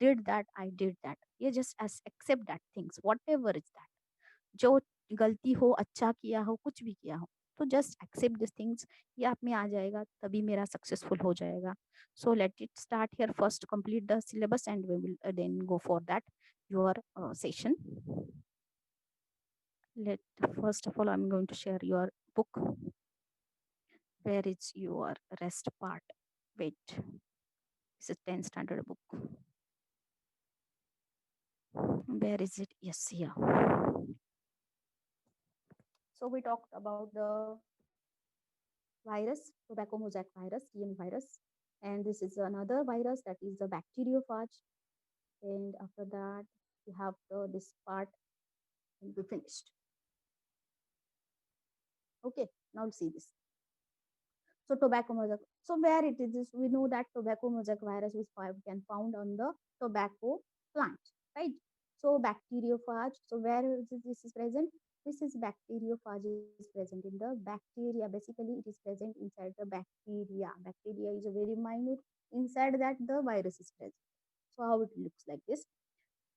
did that, I did that. ये just as accept that things, whatever is that. जो गलती हो, अच्छा किया हो, कुछ भी किया हो, तो जस्ट एक्सेप्ट दिस थिंग्स, ये आप में आ जाएगा तभी मेरा सक्सेसफुल हो जाएगा. So let it start here. First complete the syllabus and we will then go for that your session. Let first of all I'm going to share your book. Where is your rest part? Wait, it's a 10th standard book. Where is it? Yes, here. So we talked about the virus, tobacco mosaic virus, TM virus, and this is another virus, that is the bacteriophage. And after that, we have this part, and we finished. Okay, now see this. So tobacco mosaic. So where it is, we know that tobacco mosaic virus is can found on the tobacco plant, right? So bacteriophage. So where this is present? This is bacteriophage is present in the bacteria. Basically, it is present inside the bacteria. Bacteria is a very minute. Inside that, the virus is present. So how it looks like this.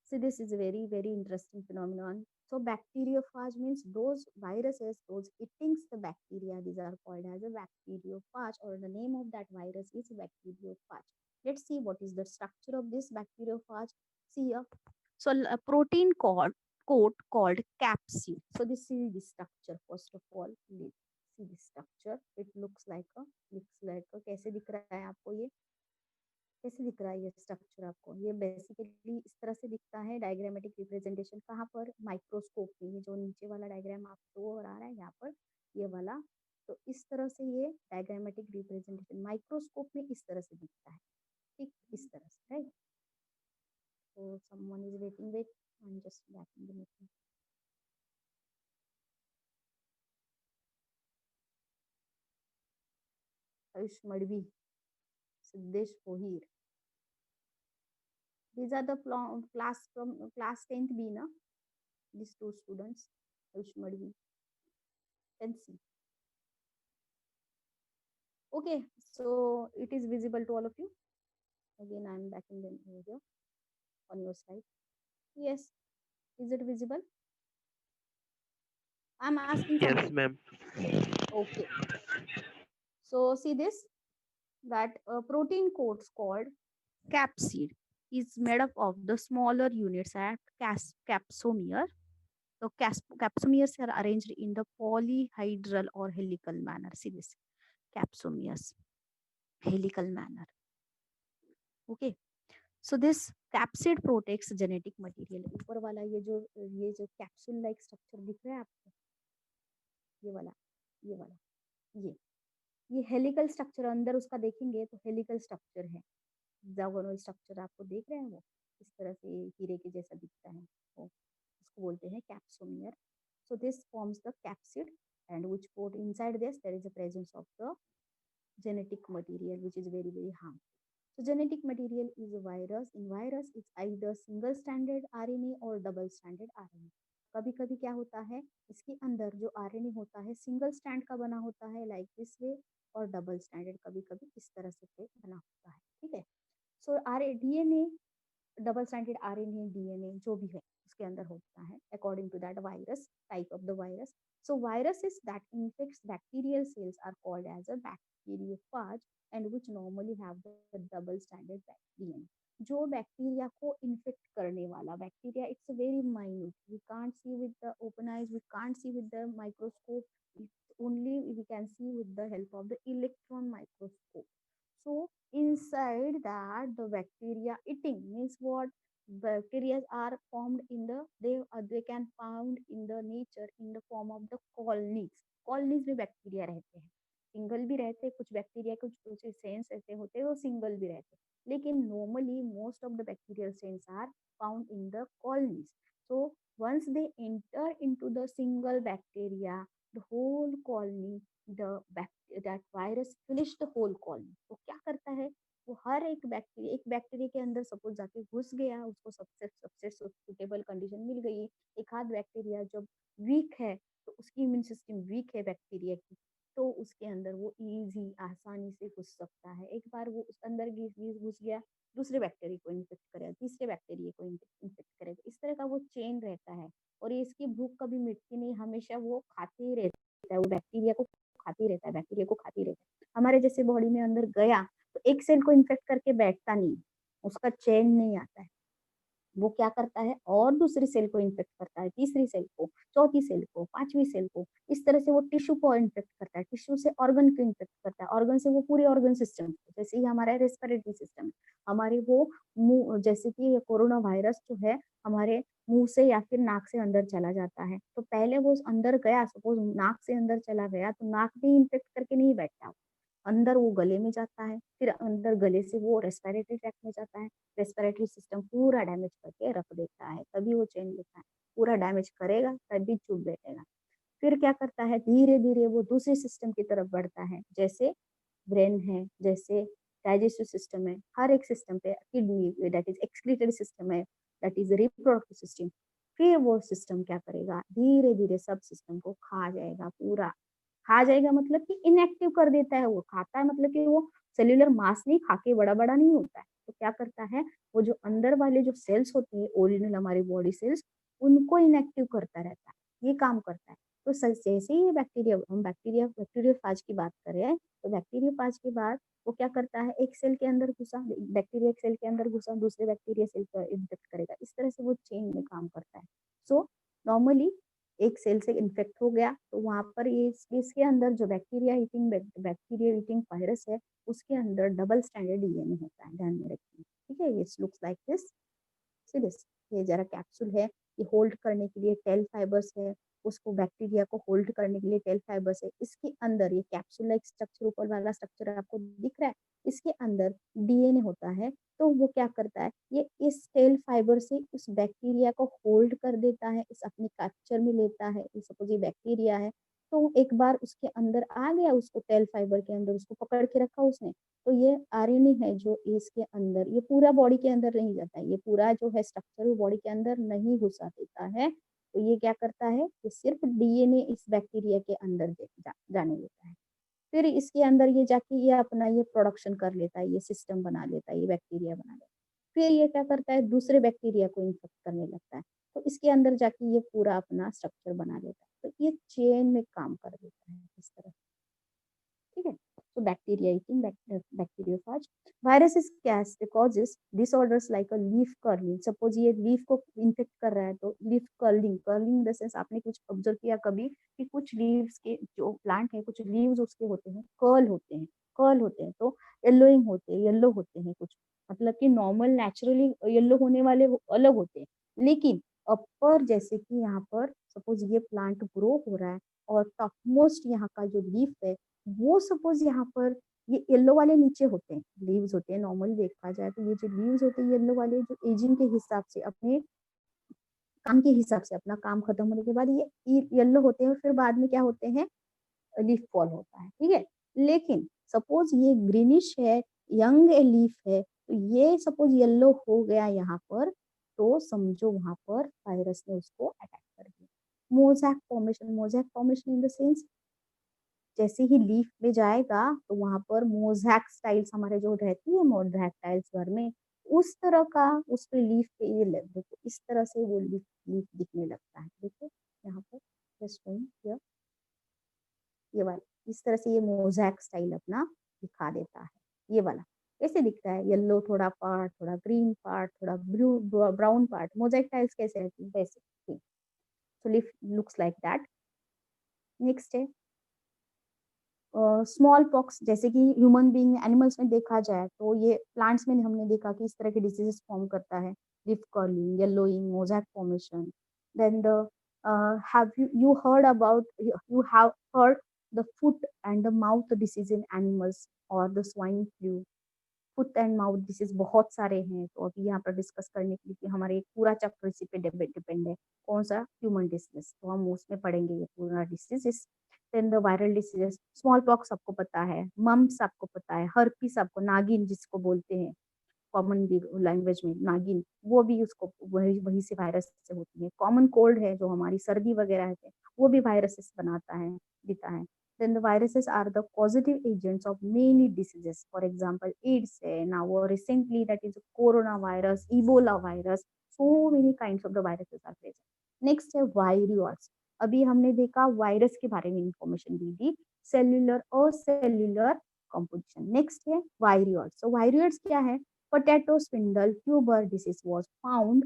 So this is a very, very interesting phenomenon. So bacteriophage means those viruses, those eatings the bacteria, these are called as a bacteriophage, or the name of that virus is bacteriophage. Let's see what is the structure of this bacteriophage. See here. So a protein coat called capsule. So this is the structure. First of all, see the structure. It looks like a कैसे दिख रहा है आपको ये? कैसे दिख रहा है ये स्ट्रक्चर आपको? ये बेसिकली इस तरह से दिखता है डायग्रामेटिक रिप्रेजेंटेशन. कहाँ पर? माइक्रोस्कोप में. ये जो नीचे वाला डायग्राम आपको हो रहा है यहाँ पर, ये वाला, तो इस तरह से ये डायग्रामेटिक रिप्रेजेंटेशन माइक्रोस्कोप में इस तरह से दिखता है. ठीक, इस तरह से, राइट. तो someone is waiting. Wait, I am just back in the meeting. Ayush Madvi, Siddhesh Pohir, these are the class from class 10th B, na? These two students, Ayush Madhvi, can see. Okay, so it is visible to all of you. Again, I am back in the video on your side. Yes, is it visible? I am asking from Yes, you. ma'am. Okay, so see this, that protein coats called capsid is made up of the smaller units at capsomere. So capsomeres are arranged in the polyhedral or helical manner. See this, capsomeres, helical manner. Okay. So this capsid protects genetic material. ऊपर वाला ये जो capsule like structure दिख रहा है आपको, ये वाला, ये वाला, ये हेलिकल स्ट्रक्चर अंदर उसका देखेंगे तो हेलिकल स्ट्रक्चर है. हेक्सागोनल स्ट्रक्चर आपको देख रहे हैं, वो इस तरह से हीरे के जैसा दिखता है, वो उसको बोलते हैं capsomere. So this forms the capsid, and which port inside this there is a presence of the genetic material which is very, very harmful. So genetic material is a virus. In virus, it's either single stranded RNA or double stranded RNA. कभी कभी क्या होता है, इसके अंदर जो RNA होता है सिंगल स्टैंड का बना होता है लाइक दिस वे, और डबल स्टैंडर्ड कभी कभी इस तरह से बना होता है. ठीक है. So DNA, double standard RNA, DNA जो भी है उसके अंदर होता है according to that virus, type of the virus. So viruses that infects bacterial cells are called as a bacteriophage, and which normally have the double standard DNA. जो bacteria को infect करने वाला bacteria, it's very minute, we can't see with the open eyes, we can't see with the microscope, only we can see with the help of the electron microscope. So inside that the bacteria eating means what? Bacteria are formed in the, they can found in the nature in the form of the colonies. Colonies में bacteria रहते हैं, single भी रहते हैं, कुछ bacteria कुछ sense ऐसे होते हैं वो सिंगल भी रहते हैं, लेकिन normally most of the bacterial cells are found in the colonies. So once they enter into the single bacteria, the whole colony, that virus finish the whole colony. तो क्या करता है, वो हर एक बैक्टीरिया के अंदर सपोज जाके घुस गया, उसको सबसे सबसे सुटेबल कंडीशन मिल गई. एक आध बैक्टीरिया जब वीक है, तो उसकी इम्यून सिस्टम वीक है बैक्टीरिया की, तो उसके अंदर वो इजी आसानी से घुस सकता है. एक बार वो उस अंदर घुस गया, दूसरे बैक्टीरिया को इन्फेक्ट करेगा, तीसरे बैक्टीरिया को इन्फेक्ट करेगा। इस तरह का वो चेन रहता है और ये इसकी भूख कभी मिटती नहीं, हमेशा वो खाते ही रहता है, वो बैक्टीरिया को खाते ही रहता है, बैक्टीरिया को खाते ही रहता है। हमारे जैसे बॉडी में अंदर गया तो एक सेल को इन्फेक्ट करके बैठता नहीं, उसका चेन नहीं आता है, वो क्या करता है और दूसरी सेल को इन्फेक्ट करता है, तीसरी सेल को, चौथी सेल को, पांचवी सेल को, इस तरह से वो टिश्यू को इन्फेक्ट करता है, टिश्यू से ऑर्गन को इन्फेक्ट करता है, ऑर्गन से वो पूरे ऑर्गन सिस्टम, जैसे ही हमारा रेस्पिरेटरी सिस्टम है, हमारे वो मुंह, जैसे कि ये कोरोना वायरस जो है हमारे मुंह से या फिर नाक से अंदर चला जाता है, तो पहले वो अंदर गया, सपोज नाक से अंदर चला गया तो नाक भी इन्फेक्ट करके नहीं बैठता, अंदर वो गले में जाता है, फिर अंदर गले से वो रेस्पिरेटरी ट्रैक्ट में जाता है, रेस्पिरेटरी सिस्टम पूरा डैमेज करके रख देता है, तभी वो चेन लेता है, पूरा डैमेज करेगा तभी चुप बैठेगा। फिर क्या करता है, धीरे धीरे वो दूसरे सिस्टम की तरफ बढ़ता है, जैसे ब्रेन है, जैसे डाइजेस्टिव सिस्टम है, हर एक सिस्टम पे, kidney that is excretory system है, दैट इज रिप्रोडक्टिव सिस्टम, फिर वो सिस्टम क्या करेगा, धीरे धीरे सब सिस्टम को खा जाएगा, पूरा खा जाएगा मतलब कि इनएक्टिव कर देता है, वो खाता है मतलब कि वो सेल्यूलर मास नहीं खा के बड़ा बड़ा नहीं होता है, तो क्या करता है, वो जो अंदर वाले जो सेल्स होते हैं ओरिजिनल हमारी बॉडी सेल्स, उनको इनएक्टिव करता रहता है, ये काम करता है। तो जैसे ही बैक्टीरिया, हम बैक्टीरियोफाज की बात करें, तो बैक्टीरियोफाज के बाद वो क्या करता है, एक सेल के अंदर घुसा, बैक्टीरिया एक सेल के अंदर घुसा, दूसरे बैक्टीरिया सेल को इन्फेक्ट करेगा, इस तरह से वो चेन में काम करता है। सो नॉर्मली एक सेल से इन्फेक्ट हो गया तो वहां पर ये इसके अंदर जो बैक्टीरिया ईटिंग वायरस है, उसके अंदर डबल स्टैंडर्ड डीएनए होता है, ध्यान में रखिए, ठीक है। ये looks like this, see this, ये जरा कैप्सूल है, ये होल्ड करने के लिए टेल फाइबर्स है, उसको बैक्टीरिया को होल्ड करने के लिए टेल फाइबर्स है, इसके अंदर ये कैप्सूल लाइक स्ट्रक्चर, ऊपर वाला स्ट्रक्चर आपको दिख रहा है, इसके अंदर डीएनए होता है, तो वो क्या करता है, ये इस टेल फाइबर से उस बैक्टीरिया को होल्ड कर देता है, इस अपने कैप्चर में लेता है, सपोज ये बैक्टीरिया है, तो एक बार उसके अंदर आ गया, उसको टेल फाइबर के अंदर उसको पकड़ के रखा उसने, तो ये आरएनए है जो इसके अंदर, ये पूरा बॉडी के अंदर नहीं जाता है, ये पूरा जो है स्ट्रक्चर वो बॉडी के अंदर नहीं घुसा देता है, तो ये क्या करता है, ये सिर्फ डीएनए इस बैक्टीरिया के अंदर जाने देता है, फिर इसके अंदर ये जाके ये अपना ये प्रोडक्शन कर लेता है, ये सिस्टम बना लेता है, ये बैक्टीरिया बना लेता है, फिर ये क्या करता है, दूसरे बैक्टीरिया को इन्फेक्ट करने लगता है, तो इसके अंदर जाके ये पूरा अपना स्ट्रक्चर बना लेता है, तो ये चेन में काम कर देता है इस तरह, ठीक है। So bacteria eating bacteriophage. Viruses causes disorders like a leaf curling. Suppose ये लीफ को इन्फेक्ट कर रहा है तो leaf curling, curling the sense आपने कुछ ऑब्जर्व किया कभी कि कुछ लीव्स के जो प्लांट है, कुछ लीव्स उसके होते हैं कर्ल होते हैं, कर्ल होते हैं, तो येलोइंग होते हैं, येलो होते हैं कुछ, मतलब कि नॉर्मल नेचुरली येलो होने वाले अलग होते हैं, लेकिन अपर जैसे कि यहाँ पर सपोज ये प्लांट ग्रो हो रहा है और टॉप मोस्ट यहाँ का जो लीफ है वो सपोज यहाँ पर ये येलो वाले नीचे होते हैं, लीव्स होते हैं, नॉर्मली देखा जाए तो ये जो लीव्स होते हैं येलो वाले, जो एजिंग के हिसाब से अपने काम के हिसाब से अपना काम खत्म होने के बाद ये येलो होते हैं, और फिर बाद में क्या होते हैं, लीफ फॉल होता है, ठीक है। लेकिन सपोज ये ग्रीनिश है, यंग लीफ है, तो ये सपोज येलो हो गया यहाँ पर, तो समझो वहां पर वायरस ने उसको अटैक कर दिया। Mosaic formation in the sense, जैसे ही लीफ में जाएगा तो वहां पर मोजैक टाइल्स हमारे जो रहती है, मोजैक टाइल्स घर में, उस तरह का उस पे लीफ पे ये देखो इस तरह से वो लीफ लीफ दिखने लगता है, देखो यहाँ पर जस्ट ये वाला, इस तरह से ये मोजैक स्टाइल अपना दिखा देता है, ये वाला कैसे दिखता है, येलो थोड़ा पार्ट, थोड़ा ग्रीन पार्ट, थोड़ा blue brown part, mosaic tiles कैसे रहती है वैसे, ठीक। So leaf looks like that. Next है स्मॉल पॉक्स, जैसे कि ह्यूमन बीइंग एनिमल्स में देखा जाए तो ये प्लांट्स में हमने देखा कि इस तरह के डिजीजेस फॉर्म करता है, leaf curling, yellowing, mosaic formation. Then the have you heard about, you have heard the foot and the mouth disease in animals or the swine flu? Foot and mouth disease बहुत सारे हैं, तो अभी यहाँ पर discuss करने के लिए हमारे एक पूरा चैप्टर इसी पे डिपेंड है, कौन सा, ह्यूमन डिसीज, तो हम उसमें पढ़ेंगे ये पूरा diseases. Then the viral diseases, smallpox आपको पता है, मम्स आपको पता है, हर्पीस आपको, नागिन जिसको बोलते हैं कॉमन लैंग्वेज में नागिन, वो भी उसको वही वही से वायरस से होती है। कॉमन कोल्ड है जो हमारी सर्दी वगैरह है, वो भी वायरसेस बनाता है, देता है। then the viruses are the causative agents of many diseases. For example, AIDS है, now recently that is coronavirus, Ebola virus, so many kinds of the viruses are present. Next है virules. अभी हमने देखा virus के बारे में information दी थी, cellular और सेल्युलर कंपोजिशन. नेक्स्ट है वायरुअल्स. सो वायरुअल्स क्या है? Potato spindle tuber disease was found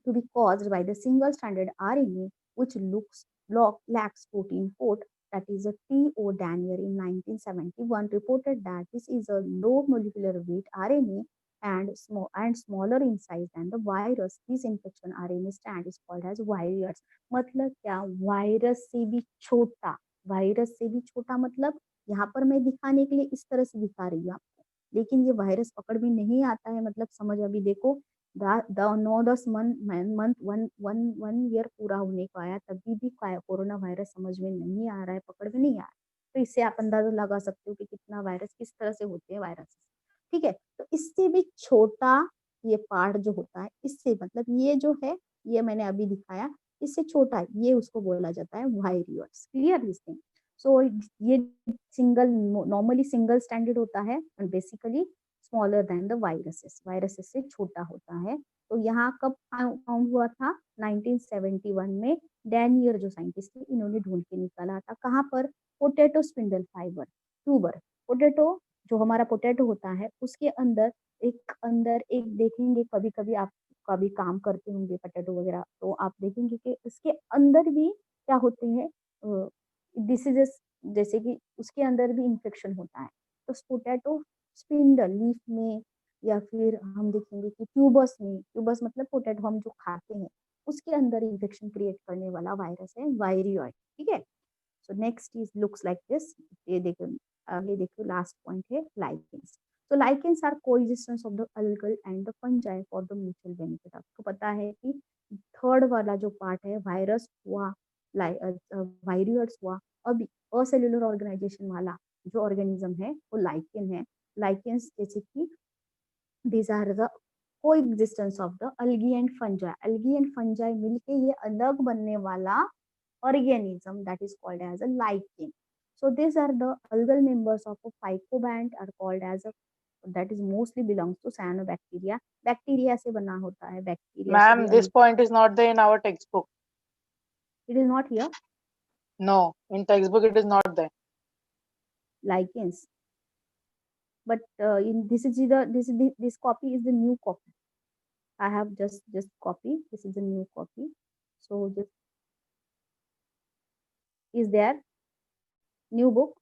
to be caused by the single-stranded RNA, which lacks protein code. That is a T.O. Danier in 1971 reported that this is a low molecular weight RNA and smaller in size than the virus. This infection RNA strand is called as virus. मतलब क्या? Virus से भी छोटा. Virus से भी छोटा मतलब यहाँ पर मैं दिखाने के लिए इस तरह से दिखा रही हूँ आपको, लेकिन ये वायरस पकड़ में नहीं आता है. मतलब समझ, अभी देखो 9-10 मंथ 1 ईयर पूरा होने को आया, तभी भी कोरोना वायरस समझ में नहीं आ रहा है, पकड़ में नहीं आ रहा है. तो इससे आप अंदाजा लगा सकते हो कि कितना वायरस किस तरह से होते हैं वायरस. ठीक है, तो इससे भी छोटा ये पार्ट जो होता है, इससे मतलब ये जो है, ये मैंने अभी दिखाया, इससे छोटा ये उसको बोला जाता है viroids. Clear this thing. So ये नॉर्मली सिंगल स्टैंडर्ड होता है and basically smaller than the viruses. Viruses से छोटा होता है. तो यहाँ कब फाउंड हुआ था? 1971 में. डैनियर जो साइंटिस्ट थे, इन्होंने ढूंढ के निकाला था. कहाँ पर? Potato spindle fibre tuber. Potato जो हमारा पोटैटो होता है, उसके अंदर एक देखेंगे, कभी कभी आप कभी काम करते होंगे पोटैटो वगैरह, तो आप देखेंगे कि उसके अंदर भी क्या होते हैं डिसीजेस, जैसे कि उसके अंदर भी इंफेक्शन होता है. तो पोटैटो स्पिंडल लीफ में, या फिर हम देखेंगे कि ट्यूबस में, ट्यूबस मतलब पोटैटो हम जो खाते हैं, उसके अंदर इन्फेक्शन क्रिएट करने वाला वायरस है वायरियोइड. ठीक है. So next is looks like this. ये देखो, आगे देखो, लास्ट पॉइंट है लाइकेंस. तो lichens are coexistence of the algal and the fungi for the mutual benefit. आपको पता है कि थर्ड वाला जो पार्ट है, वायरस हुआ, वायरियोइड्स हुआ, अभी असेल्युलर ऑर्गेनाइजेशन वाला जो ऑर्गेनिज्म है वो लाइकेन है. लाइकेंस जैसे कि these are the coexistence of the algae and fungi. Algae and fungi मिलके ये अलग बनने वाला organism that is called as a lichen. So these are the algal members of a phycoband are called as a, that is mostly belongs to cyanobacteria. Bacteria से बना होता है. Bacteria Ma'am, this point is not there in our textbook. It is not here. No, in textbook it is not there. Lichens. But in this copy is the new copy. I have just copy. This is the new copy. So just is there new book.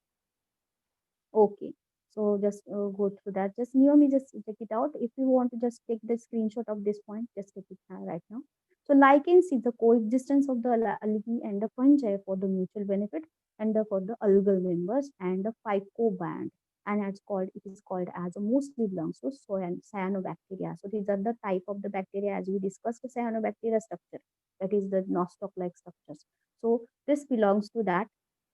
Okay, so just go through that. Just Naomi, just check it out. If you want to just take the screenshot of this point, just take it right now. So lichens is the coexistence of the algae and the fungi for the mutual benefit, and for the algal members and the phycoband, and it is called as a mostly belongs to cyanobacteria. So these are the type of the bacteria as we discussed the cyanobacteria structure, that is the nostoc like structures. So this belongs to that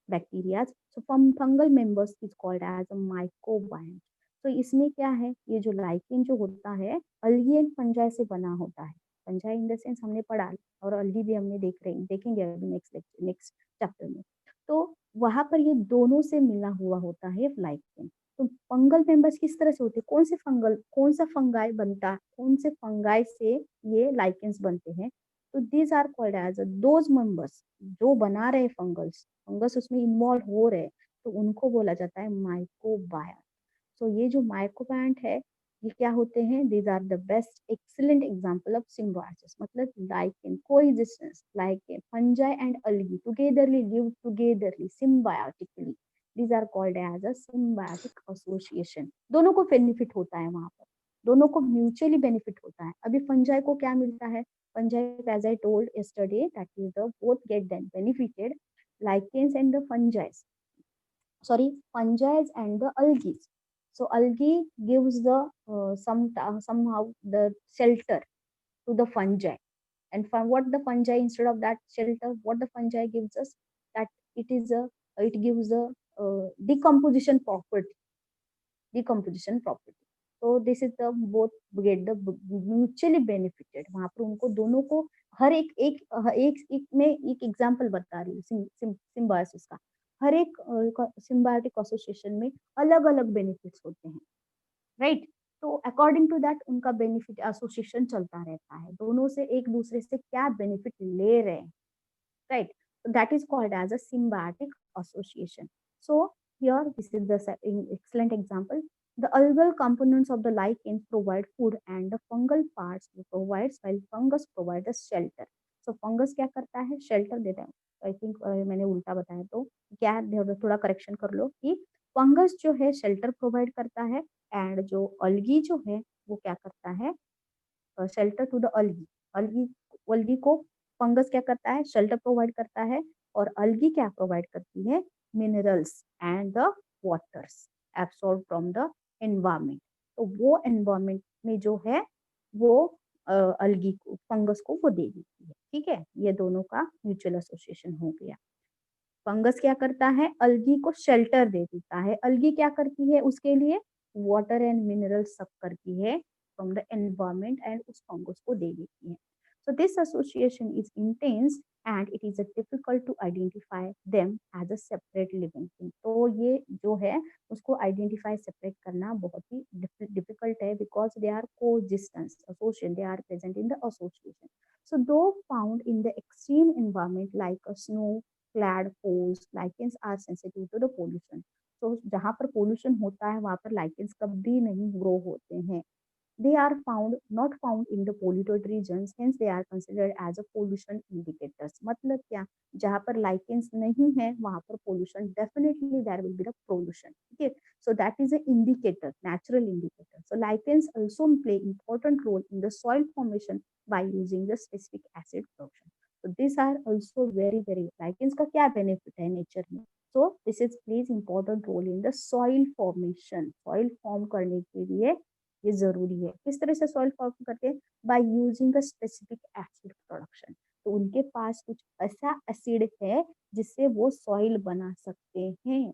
bacteria. So fungal members is called as a mycobiome. तो इसमें क्या है, ये जो lichen जो होता है, algae and fungi से बना होता है. फंजाई इन द सेंस हमने पढ़ा, और अल्गी भी हमने देखेंगे अभी नेक्स्ट चैप्टर में. तो वहां पर ये दोनों से मिला हुआ होता है लाइकेन. तो फंगल मेंबर्स किस तरह से होते हैं? कौन सा फंगाई बनता है, कौन से फंगाई से ये लाइकेन्स बनते हैं? तो these are called as those members जो बना रहे फंगस उसमें इन्वॉल्व हो रहे, तो उनको बोला जाता है माइकोबायम. सो ये जो माइकोबायम है, ये क्या होते हैं? These are the best excellent example of symbiosis. मतलब like in coexistence, like in fungi and algae togetherly live togetherly symbiotically. These are called as a symbiotic association. दोनों को बेनिफिट होता है वहां पर, दोनों को म्यूचुअली बेनिफिट होता है. अभी फंजाई को क्या मिलता है? Fungi, as I told yesterday, that is the both get then benefited, lichens and the fungi. Sorry, fungi and the algae. So algae gives the somehow the shelter to the fungi, and what the fungi instead of that shelter, what the fungi gives us, that it gives a decomposition property. तो this is the both get the mutually benefited. वहां पर उनको दोनों को हर एक में एक example बता रही हूँ सिम्बायोसिस का. हर एक सिम्बायोटिक एसोसिएशन में अलग अलग बेनिफिट्स होते हैं, राइट? तो अकॉर्डिंग टू दैट उनका बेनिफिट एसोसिएशन चलता रहता है, दोनों से एक दूसरे से क्या बेनिफिट ले रहे हैं, right? So that is called as a symbiotic association. So here this is the excellent example. The algal components of the lichens provide food and the fungal parts provides while fungus provide the shelter. So fungus क्या करता है, shelter देता है. I think मैंने उल्टा बताया, तो क्या है, थोड़ा करेक्शन कर लो कि फंगस जो है शेल्टर प्रोवाइड करता है एंड जो अलगी जो है वो क्या करता है, शेल्टर टू द अलगी. अलगी अलगी को फंगस क्या करता है, शेल्टर प्रोवाइड करता है, और अलगी क्या प्रोवाइड करती है, minerals and the waters absorb from the environment. तो वो एनवायरमेंट में जो है वो अलगी को, फंगस को वो दे देती है. ठीक है, ये दोनों का म्यूचुअल एसोसिएशन हो गया. फंगस क्या करता है, अलगी को शेल्टर दे देता है. अलगी क्या करती है उसके लिए, वाटर एंड मिनरल सब करती है फ्रॉम द एनवायरमेंट एंड उस फंगस को दे देती है. So this association is intense and it is difficult to identify them as a separate living thing. तो ये जो है उसको आइडेंटिफाई सेपरेट करना बहुत ही डिफिकल्ट है, because they are coexistence association, they are present in the association. So though found in the extreme environment like a snow clad poles, lichens are sensitive to the pollution. तो जहाँ पर pollution होता है वहाँ पर lichens कभी नहीं grow होते हैं. They are found not found in the polluted regions, hence they are considered as a pollution indicators. मतलब क्या, जहाँ पर लाइकेंस नहीं है वहाँ पर pollution, definitely there will be the pollution. Okay, so that is an indicator, natural indicator. So lichens also play important role in the soil formation by using the specific acid production. So these are also very very, lichens का क्या benefit है nature में. So this is plays important role in the soil formation. Soil form करने के लिए ये जरूरी है. किस तरह से सॉइल फॉर्म करते हैं, by using a specific acid production. तो उनके पास कुछ ऐसा एसिड है जिससे वो सॉइल बना सकते हैं.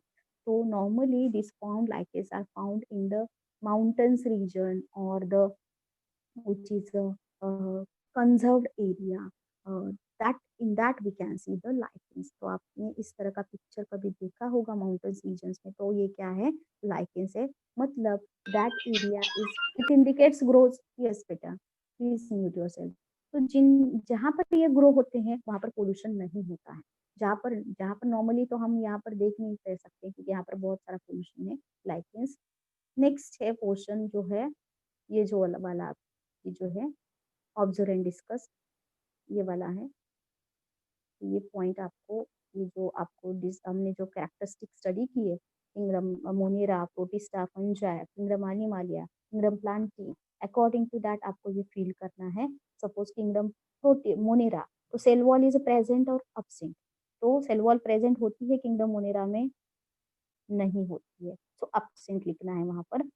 तो normally this form lichens are found in the mountains region और the which is a conserved area, that in that we can see the lichens. तो आपने इस तरह का पिक्चर कभी देखा होगा माउंटेन्स रीजन्स में, तो ये क्या है, लाइकेंस है. मतलब that area is, it indicates growth. Yes बेटा, please mute yourself. तो जहाँ पर ये ग्रो होते हैं वहाँ पर पोल्यूशन नहीं होता है. जहाँ पर नॉर्मली तो हम यहाँ पर देख नहीं कर सकते क्योंकि यहाँ पर बहुत सारा पोल्यूशन है. लाइकेंस. नेक्स्ट है पोर्शन जो है, ये जो वाला ये जो है ऑब्जर्व एंड डिस्कस, ये वाला है. ये पॉइंट आपको, ये जो आपको हमने जो कैरेक्टरिस्टिक स्टडी की है, kingdom Monera, Protista, Fungi, kingdom Animalia, kingdom Plantae, according to that आपको ये फील करना है. सपोज किंगडम मोनेरा, तो सेल वॉल इज प्रेजेंट और अब्सेंट. तो सेल वॉल प्रेजेंट होती है किंगडम मोनेरा में, नहीं होती है, तो अब्सेंट लिखना है वहां पर.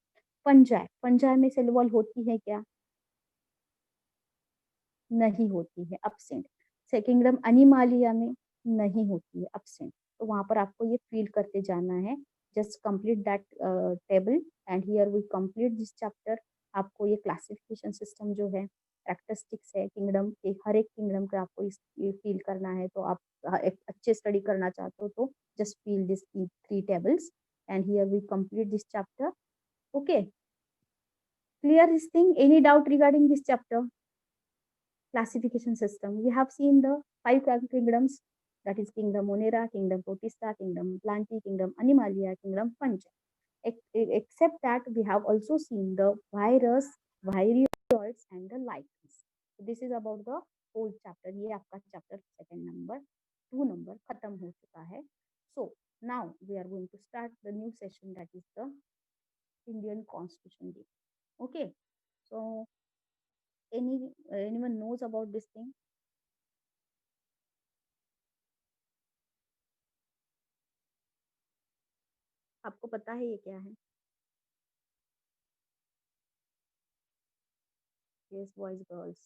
फंजाई, फंजाई में सेल वॉल होती है क्या, नहीं होती है, अब्सेंट. किंगडम एनिमालिया में नहीं होती है, अब्सेंट. तो वहां पर आपको ये फील करते जाना है. Just complete that table and here we complete this chapter. आपको ये क्लासिफिकेशन सिस्टम जो है, कैरेक्टरिस्टिक्स है किंगडम के, हर एक किंगडम का आपको ये फील करना है. तो आप एक अच्छे स्टडी करना चाहते हो तो just feel this 3 tables and here we complete this chapter. Okay, clear this thing? Any doubt regarding this chapter? Classification system. We have seen the 5 kingdoms, that is Kingdom Monera, Kingdom Protista, Kingdom Planti, Kingdom Animalia, Kingdom Fungi. Except that we have also seen the virus, viroids and the lichens. So this is about the whole chapter. ये आपका chapter second number 2 number खत्म हो चुका है. So now we are going to start the new session, that is the Indian Constitution Day. Okay. So anyone knows about this thing? आपको पता है ये क्या है? Yes, boys, girls.